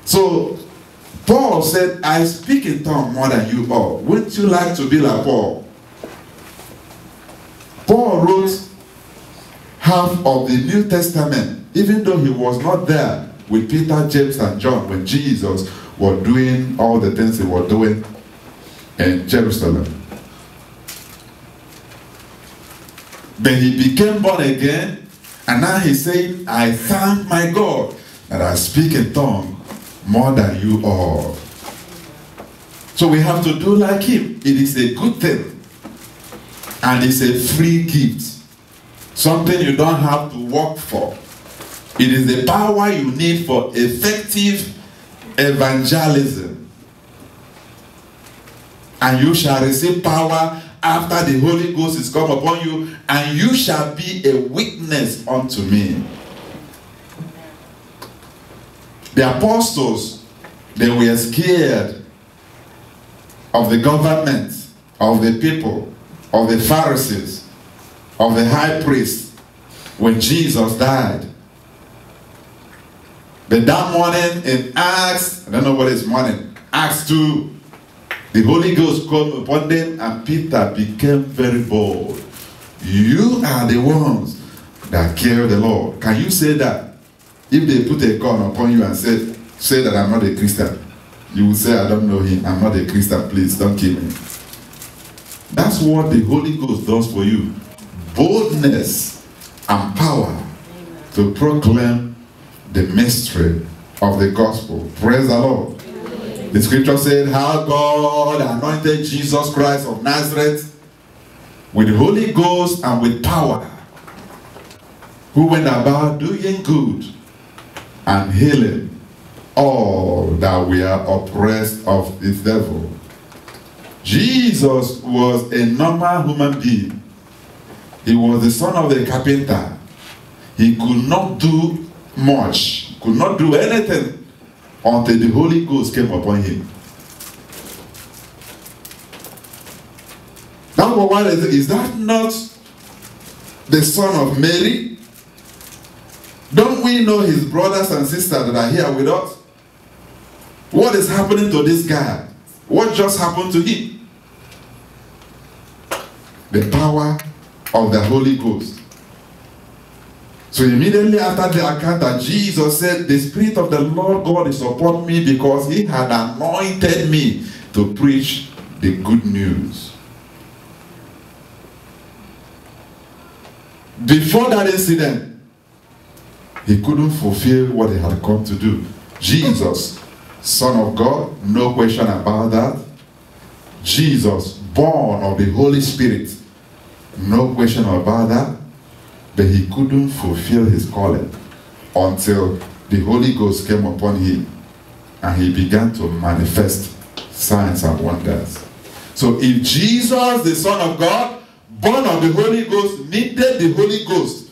So Paul said, I speak in tongues more than you all. Wouldn't you like to be like Paul? Paul wrote half of the New Testament, even though he was not there with Peter, James, and John when Jesus was doing all the things he was doing in Jerusalem. But he became born again, and now he said, I thank my God that I speak in tongues more than you all. So we have to do like him. It is a good thing. And it's a free gift. Something you don't have to work for. It is the power you need for effective evangelism. And you shall receive power after the Holy Ghost is come upon you, and you shall be a witness unto me. The apostles, they were scared of the government, of the people, of the Pharisees, of the high priest when Jesus died. But that morning in Acts, I don't know what is morning, Acts 2, the Holy Ghost came upon them and Peter became very bold. You are the ones that killed the Lord. Can you say that? If they put a gun upon you and say that I'm not a Christian, you will say, I don't know him, I'm not a Christian, please don't kill me. That's what the Holy Ghost does for you. Boldness and power to proclaim the mystery of the gospel. Praise the Lord. The scripture said how God anointed Jesus Christ of Nazareth with the Holy Ghost and with power, who went about doing good and healing all that were oppressed of the devil. Jesus was a normal human being. He was the son of the carpenter. He could not do much, could not do anything until the Holy Ghost came upon him. Number one, is that not the son of Mary? Don't we know his brothers and sisters that are here with us? What is happening to this guy? What just happened to him? The power of the Holy Ghost. So immediately after the account that Jesus said, the Spirit of the Lord God is upon me because he had anointed me to preach the good news. Before that incident, he couldn't fulfill what he had come to do. Jesus, Son of God, no question about that. Jesus, born of the Holy Spirit, no question about that. But he couldn't fulfill his calling until the Holy Ghost came upon him and he began to manifest signs and wonders. So if Jesus, the Son of God, born of the Holy Ghost, needed the Holy Ghost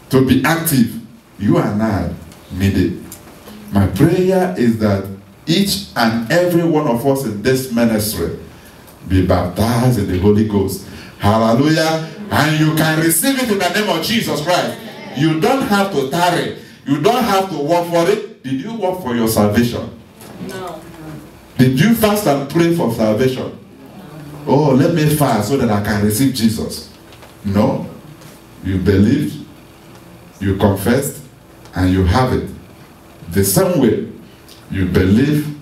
to be active, you and I need it. My prayer is that each and every one of us in this ministry be baptized in the Holy Ghost. Hallelujah. And you can receive it in the name of Jesus Christ. You don't have to tarry. You don't have to work for it. Did you work for your salvation? No. Did you fast and pray for salvation? Oh, let me fast so that I can receive Jesus. No. You believed, you confessed, and you have it. The same way you believe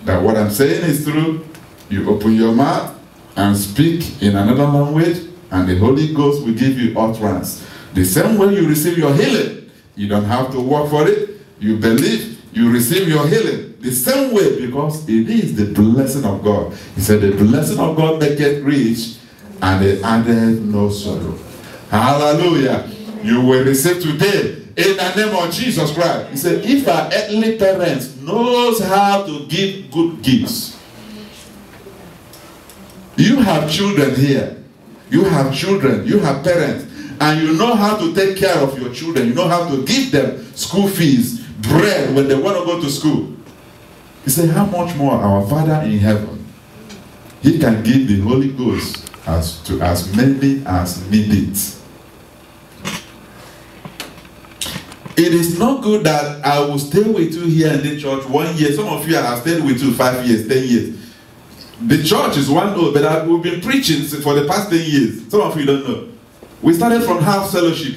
that what I'm saying is true, you open your mouth and speak in another language, and the Holy Ghost will give you utterance. The same way you receive your healing, you don't have to work for it. You believe, you receive your healing. The same way, because it is the blessing of God. He said, the blessing of God maketh rich, and it addeth no sorrow. Hallelujah. You will receive today in the name of Jesus Christ. He said, if our earthly parents knows how to give good gifts. You have children here. You have children. You have parents. And you know how to take care of your children. You know how to give them school fees, bread when they want to go to school. He said, how much more our Father in heaven, he can give the Holy Ghost to as many as need it. It is not good that I will stay with you here in the church 1 year. Some of you have stayed with you 5 years, 10 years. The church is one old, but we've been preaching for the past 10 years. Some of you don't know. We started from half fellowship.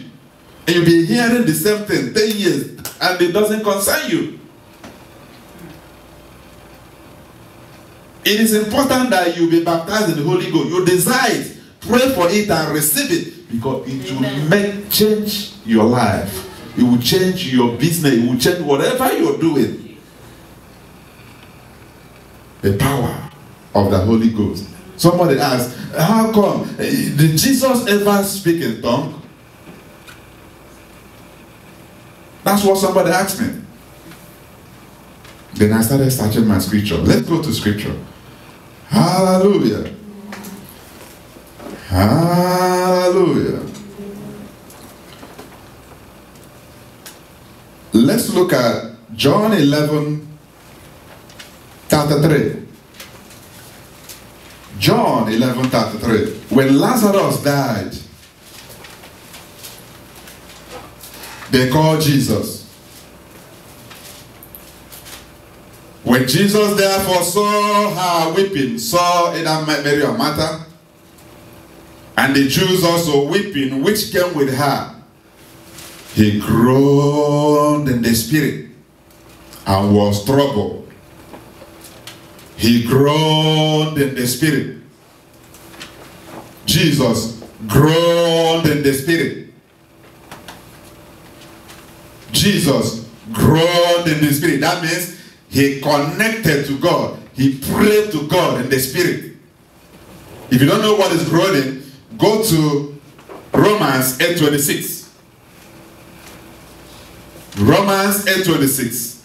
And you'll be hearing the same thing 10 years, and it doesn't concern you. It is important that you be baptized in the Holy Ghost. You desire it, pray for it and receive it, because it will change your life. It will change your business. It will change whatever you're doing. The power of the Holy Ghost. Somebody asked, how come? Did Jesus ever speak in tongue? That's what somebody asked me. Then I started searching my scripture. Let's go to scripture. Hallelujah. Hallelujah. Let's look at John 11:33. John 11:33. When Lazarus died, they called Jesus. When Jesus therefore saw her weeping, saw either Mary or Martha, and the Jews also weeping, which came with her, he groaned in the spirit and was troubled. He groaned in the spirit. Jesus groaned in the spirit. Jesus groaned in the spirit. That means he connected to God. He prayed to God in the spirit. If you don't know what is groaning, go to Romans 8:26. Romans 8:26.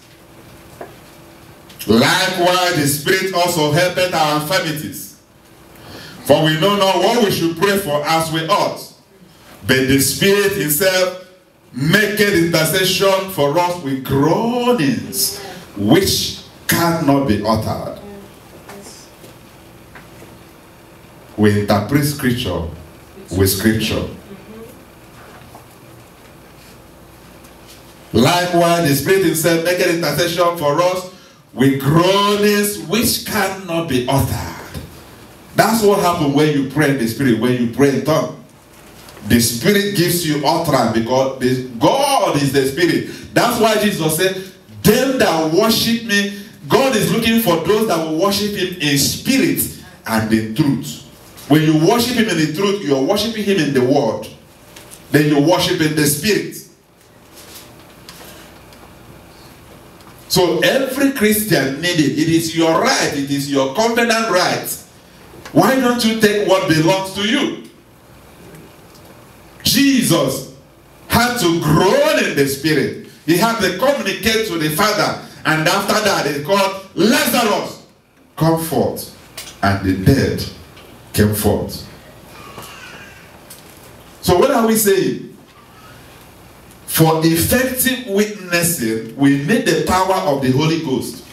Likewise, the Spirit also helpeth our infirmities. For we know not what we should pray for as we ought. But the Spirit himself maketh intercession for us with groanings which cannot be uttered. We interpret scripture with scripture. Likewise, the Spirit himself maketh intercession for us with groanings which cannot be uttered. That's what happens when you pray in the Spirit, when you pray in tongues. The Spirit gives you utterance because God is the Spirit. That's why Jesus said, them that worship me, God is looking for those that will worship him in spirit and in truth. When you worship him in the truth, you are worshiping him in the word. Then you worship in the spirit. So every Christian needs it. It is your right. It is your covenant right. Why don't you take what belongs to you? Jesus had to groan in the spirit. He had to communicate to the Father. And after that, he called Lazarus, come forth. And the dead came forth. So what are we saying? For effective witnessing, we need the power of the Holy Ghost.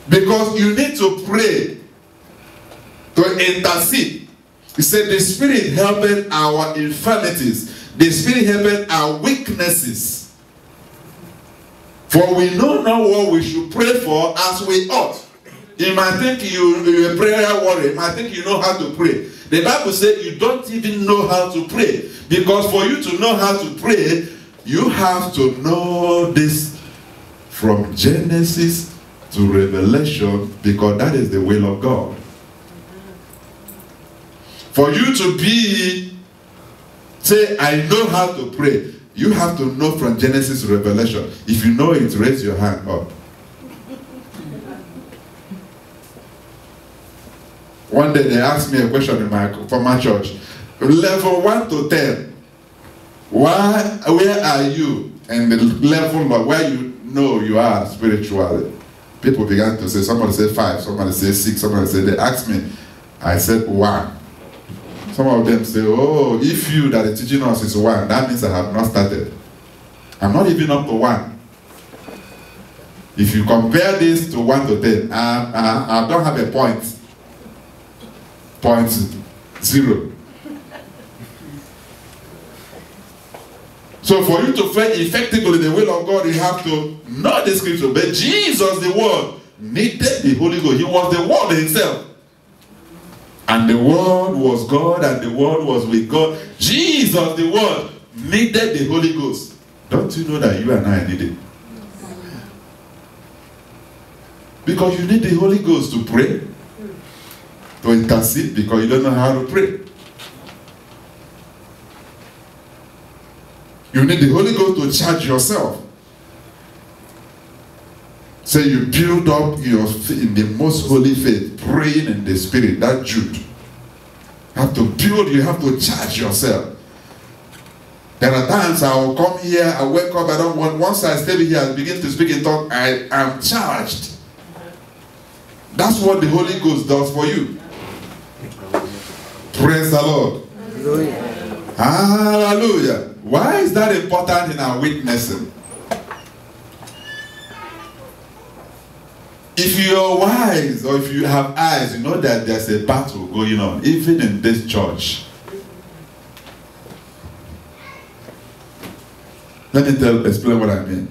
Because you need to pray, to intercede. He said the Spirit helping our infirmities. The Spirit helping our weaknesses. For we know not what we should pray for as we ought. You might think you're a prayer warrior. You might think you know how to pray. The Bible says you don't even know how to pray. Because for you to know how to pray, you have to know this from Genesis to Revelation, because that is the will of God. For you to say, I know how to pray, you have to know from Genesis to Revelation. If you know it, raise your hand up. One day they asked me a question from my church. Level 1 to 10. Where are you? And the level of where you know you are spiritually. People began to say, somebody said 5, somebody said 6, somebody said, they asked me. I said 1. Some of them say, oh, if you that is teaching us is 1, that means I have not started. I'm not even up to 1. If you compare this to 1 to 10, I don't have a point. 0. So for you to pray effectively the will of God, you have to know the scripture. But Jesus, the Word, needed the Holy Ghost. He was the Word himself. And the Word was God, and the Word was with God. Jesus, the Word, needed the Holy Ghost. Don't you know that you and I need it? Because you need the Holy Ghost to pray, to intercede, because you don't know how to pray. You need the Holy Ghost to charge yourself. So you build up your faith in the most holy faith, praying in the Spirit. That Jude. You have to build, you have to charge yourself. There are times I will come here, I wake up, I don't want, once I stay here and begin to speak in tongues, I am charged. That's what the Holy Ghost does for you. Praise the Lord. Hallelujah. Hallelujah. Why is that important in our witnessing? If you are wise or if you have eyes, you know that there's a battle going on, even in this church. Let me explain what I mean.